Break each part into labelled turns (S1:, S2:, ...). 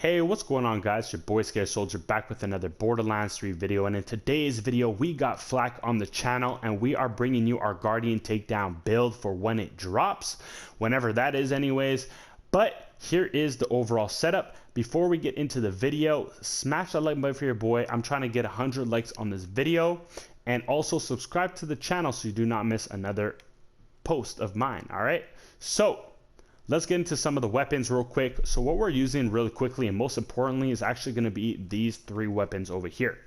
S1: Hey, what's going on, guys? Your boy Scared Soldier back with another Borderlands 3 video, and in today's video we got Fl4k on the channel and we are bringing you our Guardian takedown build for when it drops, whenever that is anyways. But here is the overall setup. Before we get into the video, smash that like button for your boy. I'm trying to get 100 likes on this video, and also subscribe to the channel so you do not miss another post of mine. All right, so let's get into some of the weapons real quick. So what we're using really quickly and most importantly is actually going to be these three weapons over here.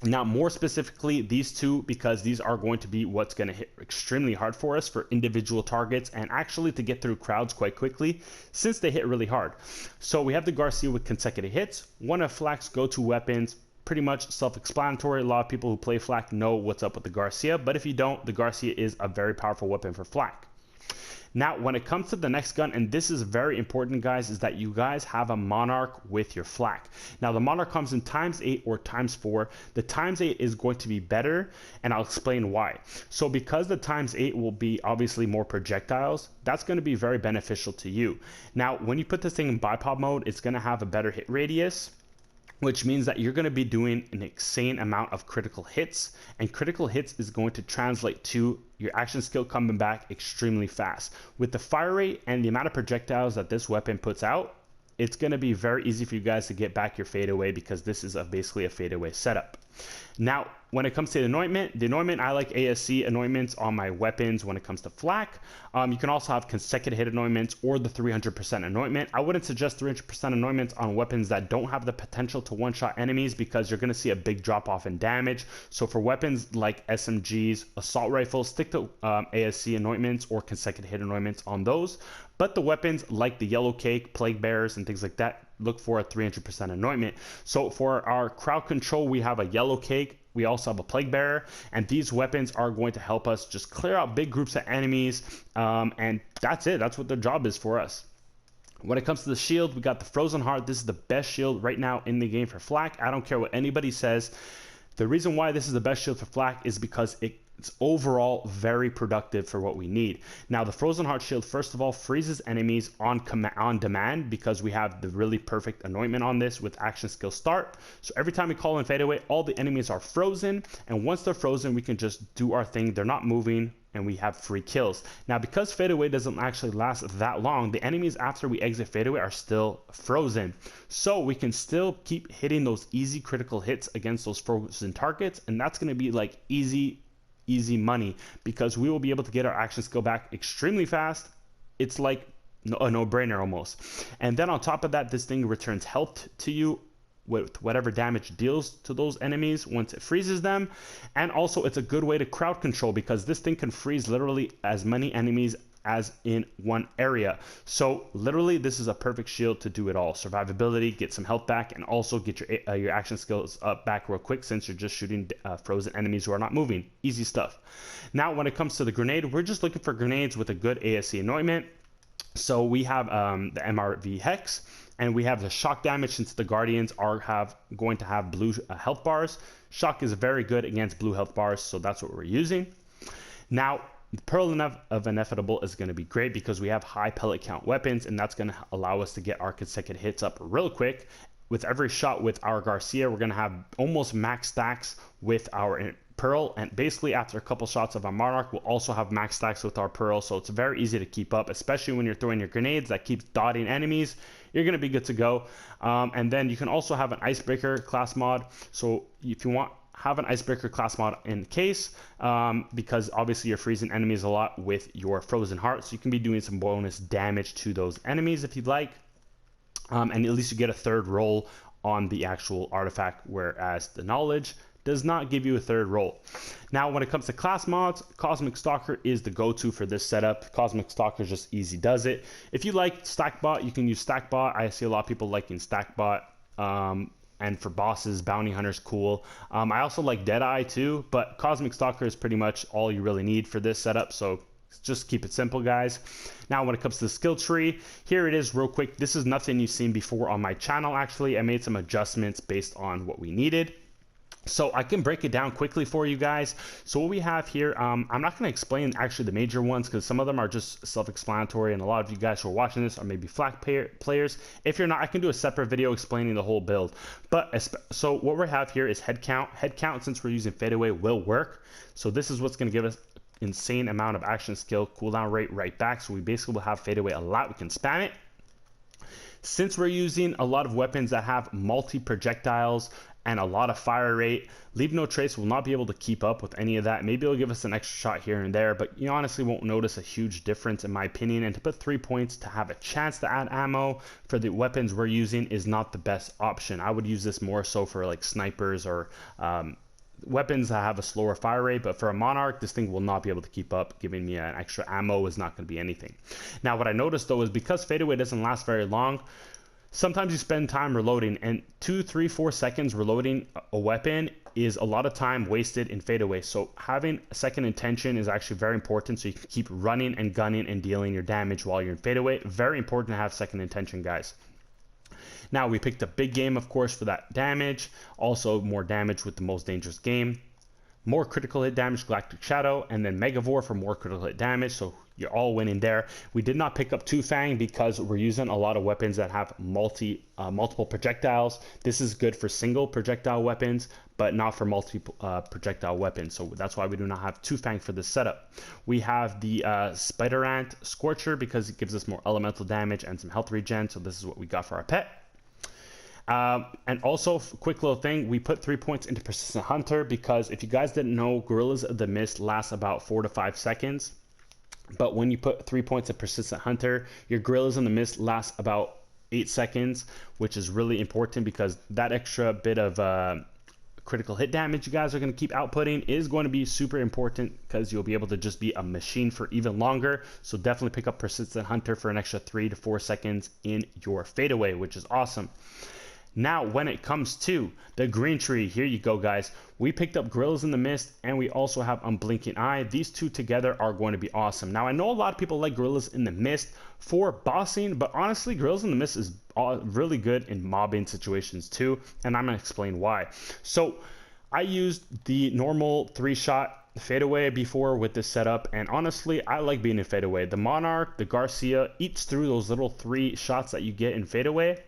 S1: Now, more specifically, these two, because these are going to be what's going to hit extremely hard for us for individual targets and actually to get through crowds quite quickly since they hit really hard. So we have the Garcia with consecutive hits, one of Fl4k's go-to weapons. Pretty much self-explanatory. A lot of people who play Fl4k know what's up with the Garcia, but if you don't, the Garcia is a very powerful weapon for Fl4k. Now, when it comes to the next gun, and this is very important, guys, is that you guys have a Monarch with your Fl4k. Now, the Monarch comes in ×8 or ×4. The ×8 is going to be better, and I'll explain why. So because the ×8 will be obviously more projectiles, that's going to be very beneficial to you. Now, when you put this thing in bipod mode, it's going to have a better hit radius, which means that you're going to be doing an insane amount of critical hits, and critical hits is going to translate to your action skill coming back extremely fast. With the fire rate and the amount of projectiles that this weapon puts out, it's going to be very easy for you guys to get back your fadeaway, because this is basically a fadeaway setup. Now, when it comes to the anointment, I like ASC anointments on my weapons when it comes to Fl4k. You can also have consecutive hit anointments or the 300% anointment. I wouldn't suggest 300% anointments on weapons that don't have the potential to one-shot enemies, because you're going to see a big drop-off in damage. So for weapons like SMGs, assault rifles, stick to ASC anointments or consecutive hit anointments on those. But the weapons like the yellow cake, plague bearers, and things like that, look for a 300% anointment. So for our crowd control, we have a yellow cake. We also have a plague bearer, and these weapons are going to help us just clear out big groups of enemies, and that's it. That's what the job is for us. When it comes to the shield, we got the Frozen Heart. This is the best shield right now in the game for Fl4k. I don't care what anybody says. The reason why this is the best shield for Fl4k is because it's overall very productive for what we need. Now, the Frozen Heart shield, first of all, freezes enemies on demand, because we have the really perfect anointment on this with action skill start. So every time we call in fadeaway, all the enemies are frozen, and once they're frozen, we can just do our thing. They're not moving, and we have free kills. Now, because fadeaway doesn't actually last that long, the enemies after we exit fadeaway are still frozen. So we can still keep hitting those easy critical hits against those frozen targets, and that's going to be like easy money, because we will be able to get our action skill back extremely fast. It's like a no-brainer almost. And then on top of that, this thing returns health to you with whatever damage it deals to those enemies once it freezes them. And also, it's a good way to crowd control, because this thing can freeze literally as many enemies as in one area. So literally, this is a perfect shield to do it all. Survivability, get some health back, and also get your action skills up back real quick, since you're just shooting frozen enemies who are not moving. Easy stuff. Now, when it comes to the grenade, we're just looking for grenades with a good ASC anointment. So we have the MRV Hex, and we have the shock damage, since the Guardians are going to have blue health bars. Shock is very good against blue health bars, so that's what we're using. Now, the Pearl of Inevitable is going to be great, because we have high pellet count weapons, and that's going to allow us to get our consecutive hits up real quick. With every shot with our Garcia, we're going to have almost max stacks with our Pearl, and basically after a couple shots of our Monarch, we'll also have max stacks with our Pearl. So it's very easy to keep up, especially when you're throwing your grenades that keeps dotting enemies. You're going to be good to go. And then you can also have an Icebreaker class mod. So if you want, have an Icebreaker class mod in case, because obviously you're freezing enemies a lot with your Frozen Heart, so you can be doing some bonus damage to those enemies if you'd like, and at least you get a third roll on the actual artifact, whereas the knowledge does not give you a third roll. Now, when it comes to class mods, Cosmic Stalker is the go-to for this setup. Cosmic Stalker just easy does it. If you like Stackbot, you can use Stackbot. I see a lot of people liking Stackbot. And for bosses, bounty hunters, cool. I also like Deadeye too, but Cosmic Stalker is pretty much all you really need for this setup, so just keep it simple, guys. Now, when it comes to the skill tree, here it is real quick. This is nothing you've seen before on my channel, actually. I made some adjustments based on what we needed. So I can break it down quickly for you guys. So what we have here, I'm not going to explain actually the major ones because some of them are just self-explanatory, and a lot of you guys who are watching this are maybe Fl4k players. If you're not, I can do a separate video explaining the whole build. But so what we have here is head count. Head count, since we're using fadeaway, will work. So this is what's going to give us insane amount of action skill, cooldown rate right back. So we basically will have fadeaway a lot. We can spam it. Since we're using a lot of weapons that have multi-projectiles and a lot of fire rate, Leave No Trace will not be able to keep up with any of that. Maybe it'll give us an extra shot here and there, but you honestly won't notice a huge difference in my opinion. And to put 3 points to have a chance to add ammo for the weapons we're using is not the best option. I would use this more so for like snipers or weapons that have a slower fire rate, but for a Monarch, this thing will not be able to keep up. Giving me an extra ammo is not going to be anything. Now, what I noticed though is because fadeaway doesn't last very long, sometimes you spend time reloading, and 2, 3, 4 seconds reloading a weapon is a lot of time wasted in fadeaway. So having a second intention is actually very important, so you can keep running and gunning and dealing your damage while you're in fadeaway. Very important to have second intention, guys. Now we picked a big game, of course, for that damage. Also more damage with the most dangerous game. More critical hit damage, Galactic Shadow, and then Megavore for more critical hit damage. So you're all winning there. We did not pick up 2-Fang because we're using a lot of weapons that have multiple projectiles. This is good for single projectile weapons, but not for projectile weapons. So that's why we do not have 2-Fang for this setup. We have the Spider Ant Scorcher because it gives us more elemental damage and some health regen. So this is what we got for our pet. And also, quick little thing, we put 3 points into Persistent Hunter because if you guys didn't know, Gorillas of the Mist lasts about 4 to 5 seconds. But when you put 3 points of Persistent Hunter, your Gorillas in the Mist lasts about 8 seconds, which is really important because that extra bit of critical hit damage you guys are going to keep outputting is going to be super important because you'll be able to just be a machine for even longer. So definitely pick up Persistent Hunter for an extra 3 to 4 seconds in your fadeaway, which is awesome. Now, when it comes to the green tree, here you go, guys. We picked up Gorillas in the Mist, and we also have Unblinking Eye. These two together are going to be awesome. Now, I know a lot of people like Gorillas in the Mist for bossing, but honestly, Gorillas in the Mist is really good in mobbing situations too, and I'm going to explain why. So, I used the normal 3-shot fadeaway before with this setup, and honestly, I like being in fadeaway. The Monarch, the Garcia eats through those little 3 shots that you get in fadeaway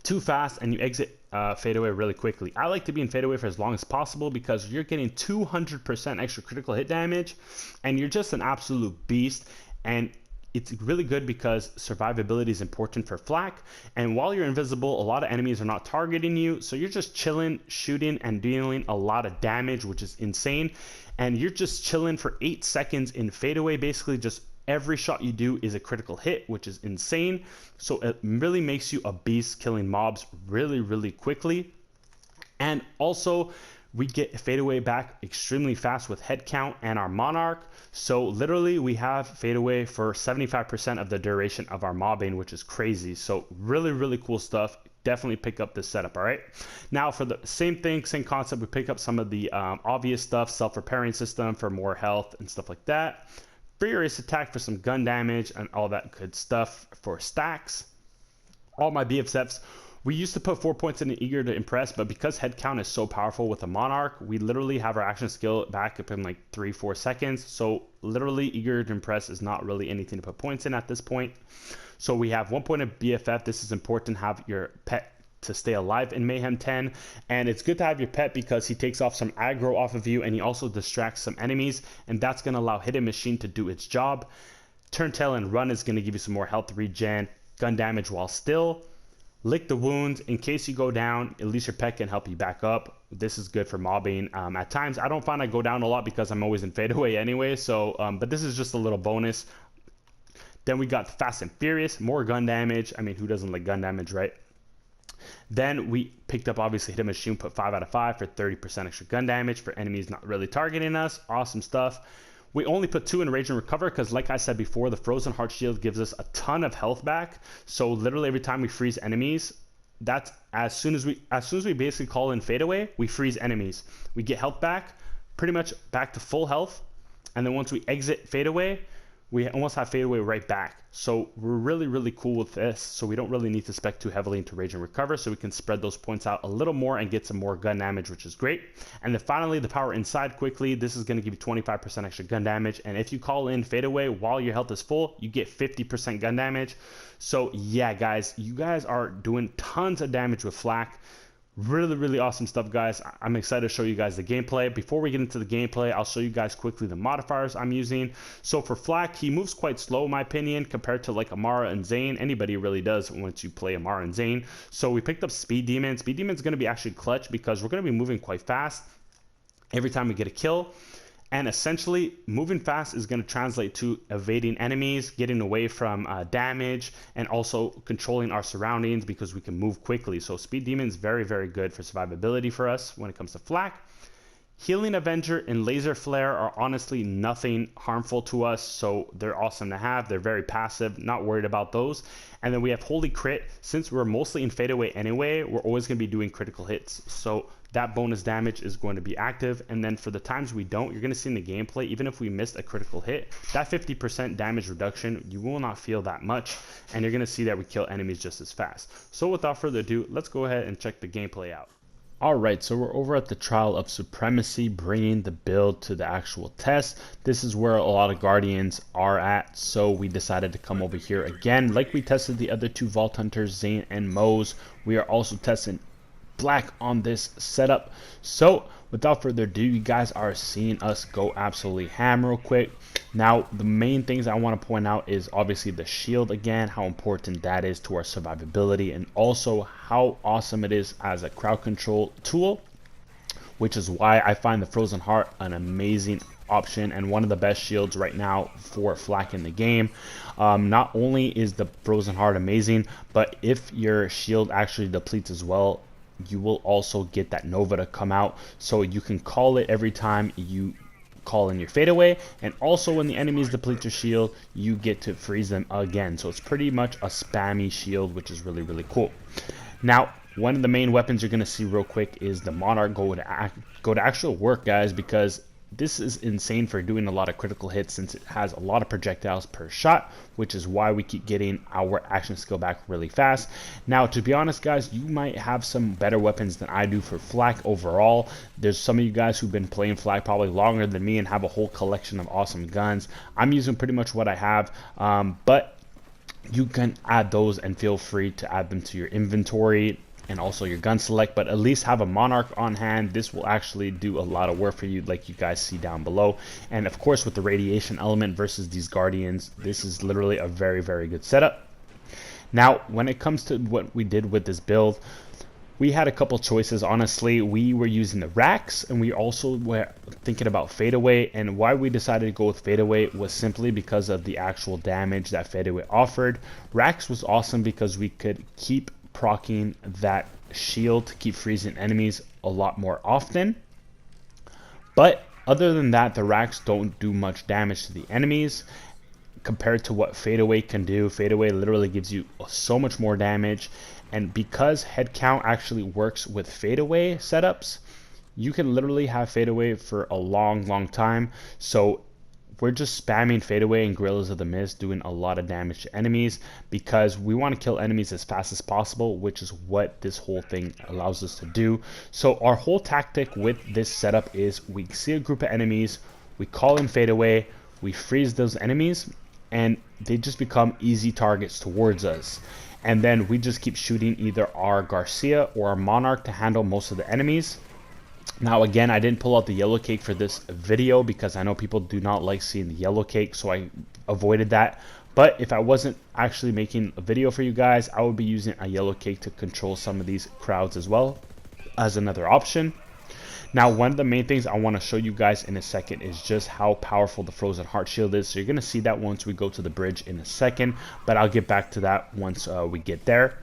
S1: too fast, and you exit fadeaway really quickly. I like to be in fadeaway for as long as possible because you're getting 200% extra critical hit damage, and you're just an absolute beast. And it's really good because survivability is important for flak, and while you're invisible, a lot of enemies are not targeting you, so you're just chilling, shooting, and dealing a lot of damage, which is insane. And you're just chilling for 8 seconds in fadeaway, basically just every shot you do is a critical hit, which is insane. So it really makes you a beast killing mobs really, really quickly. And also, we get fadeaway back extremely fast with head count and our Monarch. So literally, we have fadeaway for 75% of the duration of our mobbing, which is crazy. So really, really cool stuff. Definitely pick up this setup, all right? Now, for the same thing, same concept, we pick up some of the obvious stuff, self-repairing system for more health and stuff like that. Furious Attack for some gun damage and all that good stuff for stacks. All my BFFs. We used to put 4 points in an Eager to Impress, but because head count is so powerful with a Monarch, we literally have our action skill back up in like 3-4 seconds. So literally Eager to Impress is not really anything to put points in at this point. So we have 1 point of BFF. This is important to have your pet to stay alive in Mayhem 10, and it's good to have your pet because he takes off some aggro off of you, and he also distracts some enemies, and that's going to allow Hidden Machine to do its job. Turn Tail and Run is going to give you some more health regen, gun damage while still. Lick the Wounds, in case you go down, at least your pet can help you back up. This is good for mobbing. At times, I don't find I go down a lot because I'm always in fadeaway anyway, so, but this is just a little bonus. Then we got Fast and Furious, more gun damage. I mean, who doesn't like gun damage, right? Then we picked up, obviously, Hidden Machine, put 5 out of 5 for 30% extra gun damage for enemies not really targeting us. Awesome stuff. We only put 2 in Rage and Recover because, like I said before, the Frozen Heart Shield gives us a ton of health back. So literally every time we freeze enemies, that's as soon as we basically call in fadeaway, we freeze enemies. We get health back, pretty much back to full health. And then once we exit fadeaway, we almost have fadeaway right back. So we're really cool with this. So we don't really need to spec too heavily into rage and recover. So we can spread those points out a little more and get some more gun damage, which is great. And then finally, the power inside quickly. This is going to give you 25% extra gun damage. And if you call in fadeaway while your health is full, you get 50% gun damage. So yeah, guys, you guys are doing tons of damage with Fl4k. Really awesome stuff, guys. I'm excited to show you guys the gameplay. Before we get into the gameplay, I'll show you guys quickly the modifiers I'm using. So for Fl4k, he moves quite slow in my opinion compared to like Amara and Zane. Anybody really does once you play Amara and Zane. So we picked up Speed Demon. Speed Demon's going to be actually clutch because we're going to be moving quite fast every time we get a kill. And essentially, moving fast is going to translate to evading enemies, getting away from damage, and also controlling our surroundings because we can move quickly. So Speed Demon is very good for survivability for us when it comes to Fl4k. Healing Avenger and Laser Flare are honestly nothing harmful to us, so they're awesome to have. They're very passive, not worried about those. And then we have Holy Crit. Since we're mostly in fadeaway anyway, we're always going to be doing critical hits. So that bonus damage is going to be active. And then for the times we don't, you're going to see in the gameplay, even if we missed a critical hit, that 50% damage reduction, you will not feel that much. And you're going to see that we kill enemies just as fast. So without further ado, let's go ahead and check the gameplay out. Alright, so we're over at the Trial of Supremacy, bringing the build to the actual test. This is where a lot of Guardians are at, so we decided to come over here again. Like we tested the other two Vault Hunters, Zane and Moze, we are also testing Black on this setup. So without further ado, you guys are seeing us go absolutely ham real quick. Now the main things I want to point out is obviously the shield again, how important that is to our survivability, and also how awesome it is as a crowd control tool, which is why I find the Frozen Heart an amazing option and one of the best shields right now for Fl4k in the game. Not only is the Frozen Heart amazing, but if your shield actually depletes as well, you will also get that Nova to come out, so you can call it every time you call in your fadeaway, and also when the enemies deplete your shield, you get to freeze them again. So it's pretty much a spammy shield, which is really cool. Now, one of the main weapons you're going to see real quick is the Monarch go to actual work, guys, because this is insane for doing a lot of critical hits since it has a lot of projectiles per shot, which is why we keep getting our action skill back really fast. Now, to be honest, guys, you might have some better weapons than I do for Fl4k overall. There's some of you guys who've been playing Fl4k probably longer than me and have a whole collection of awesome guns. I'm using pretty much what I have, but you can add those and feel free to add them to your inventory and also your gun select, but at least have a Monarch on hand. This will actually do a lot of work for you, like you guys see down below. And of course, with the radiation element versus these Guardians, this is literally a very good setup. Now, when it comes to what we did with this build, we had a couple choices. Honestly, we were using the racks, and we also were thinking about fadeaway. And why we decided to go with fadeaway was simply because of the actual damage that fadeaway offered. Racks was awesome because we could keep proccing that shield to keep freezing enemies a lot more often, but other than that, the racks don't do much damage to the enemies compared to what fadeaway can do. Fadeaway literally gives you so much more damage, and because head count actually works with fadeaway setups, you can literally have fadeaway for a long time. So we're just spamming fadeaway and Gorillas of the Mist, doing a lot of damage to enemies because we want to kill enemies as fast as possible, which is what this whole thing allows us to do. So our whole tactic with this setup is we see a group of enemies, we call in fadeaway, we freeze those enemies, and they just become easy targets towards us. And then we just keep shooting either our Garcia or our Monarch to handle most of the enemies. Now again, I didn't pull out the yellow cake for this video because I know people do not like seeing the yellow cake, so I avoided that. But if I wasn't actually making a video for you guys, I would be using a yellow cake to control some of these crowds as well as another option. Now, one of the main things I want to show you guys in a second is just how powerful the Frozen Heart Shield is. So you're going to see that once we go to the bridge in a second, but I'll get back to that once we get there.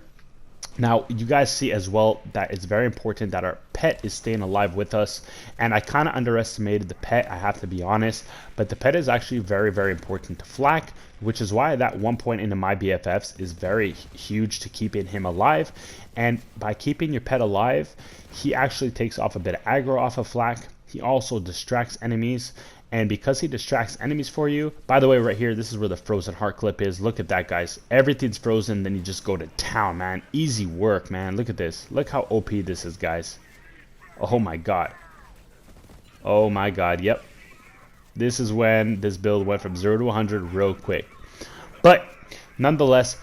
S1: Now, you guys see as well that it's very important that our pet is staying alive with us, and I kind of underestimated the pet, I have to be honest, but the pet is actually very important to Fl4k, which is why that 1 point into my BFFs is very huge to keeping him alive. And by keeping your pet alive, he actually takes off a bit of aggro off of Fl4k. He also distracts enemies, And because he distracts enemies for you, by the way, right here, this is where the frozen heart clip is. Look at that, guys. Everything's frozen, then you just go to town, man. Easy work, man. Look at this. Look how OP this is, guys. Oh my god. Oh my god, yep. This is when this build went from 0 to 100 real quick. But nonetheless,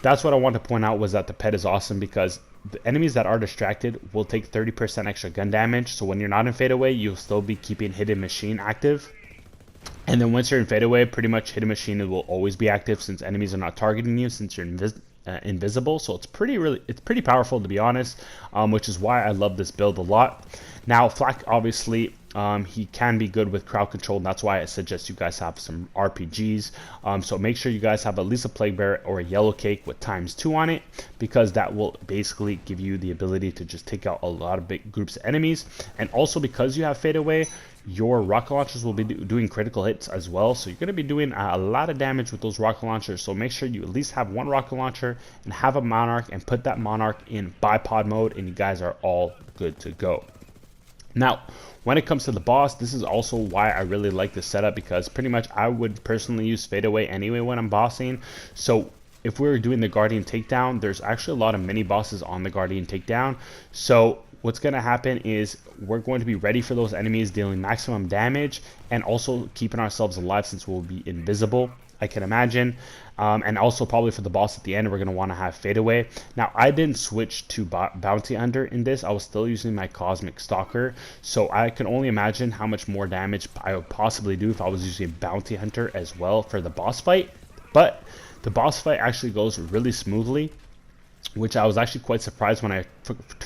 S1: that's what I want to point out, was that the pet is awesome because the enemies that are distracted will take 30% extra gun damage. So when you're not in fadeaway, you'll still be keeping hidden machine active. And then once you're in fadeaway, pretty much hidden machine will always be active since enemies are not targeting you, since you're invisible. So it's pretty powerful, to be honest, which is why I love this build a lot. Now Fl4k, obviously, he can be good with crowd control, and that's why I suggest you guys have some RPGs. So make sure you guys have at least a plague bear or a yellow cake with ×2 on it, because that will basically give you the ability to just take out a lot of big groups of enemies. And also because you have fadeaway, your rocket launchers will be doing critical hits as well, so you're going to be doing a lot of damage with those rocket launchers. So make sure you at least have one rocket launcher and have a monarch, and put that monarch in bipod mode, and you guys are all good to go. Now when it comes to the boss, this is also why I really like this setup, because pretty much I would personally use fadeaway anyway when I'm bossing. So if we're doing the Guardian Takedown, there's actually a lot of mini bosses on the Guardian Takedown. So what's going to happen is we're going to be ready for those enemies, dealing maximum damage and also keeping ourselves alive since we'll be invisible, I can imagine. And also probably for the boss at the end, we're going to want to have fadeaway. Now I didn't switch to bounty hunter in this. I was still using my cosmic stalker, so I can only imagine how much more damage I would possibly do if I was using bounty hunter as well for the boss fight. But the boss fight actually goes really smoothly, which I was actually quite surprised when I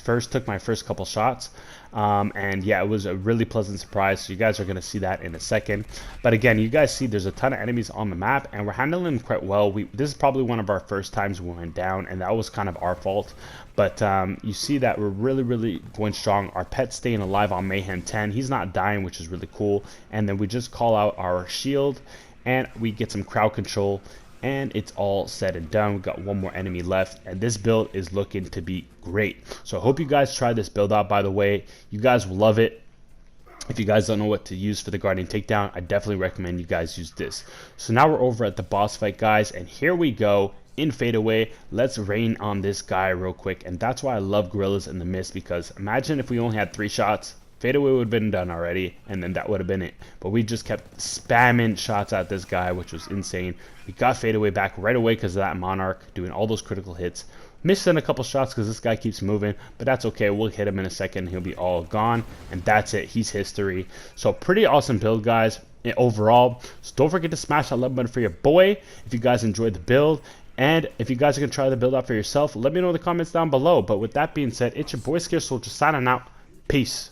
S1: first took my first couple shots. And yeah, it was a really pleasant surprise. So you guys are going to see that in a second. But again, you guys see there's a ton of enemies on the map, and we're handling them quite well. This is probably one of our first times we went down, and that was kind of our fault. But you see that we're really going strong. Our pet's staying alive on Mayhem 10. He's not dying, which is really cool. And then we just call out our shield, and we get some crowd control. And it's all said and done. We've got one more enemy left, and this build is looking to be great. So I hope you guys try this build out. By the way, you guys will love it. If you guys don't know what to use for the Guardian Takedown, I definitely recommend you guys use this. So now we're over at the boss fight, guys, and here we go in fadeaway. Let's rain on this guy real quick. And that's why I love gorillas in the mist, because imagine if we only had 3 shots. Fadeaway would have been done already, and then that would have been it. But we just kept spamming shots at this guy, which was insane. We got fadeaway back right away because of that monarch doing all those critical hits. Missing a couple shots because this guy keeps moving, but that's okay. We'll hit him in a second. He'll be all gone, and that's it. He's history. So pretty awesome build, guys, overall. So don't forget to smash that like button for your boy if you guys enjoyed the build. And if you guys are going to try the build out for yourself, let me know in the comments down below. But with that being said, it's your boy Scared Soldier signing out. Peace.